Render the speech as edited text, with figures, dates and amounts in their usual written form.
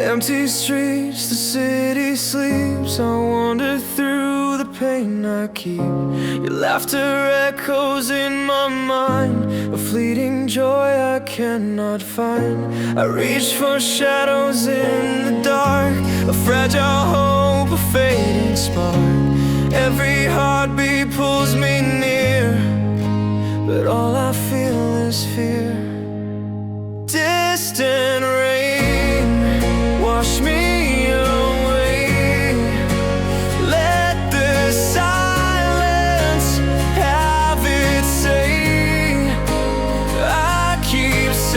Empty streets, the city sleeps. I wander through the pain I keep. Your laughter echoes in my mind, a fleeting joy I cannot find. I reach for shadows in the dark, a fragile hope, a fading spark. Every heartbeat pulls me near, but all I feel is fear. Distant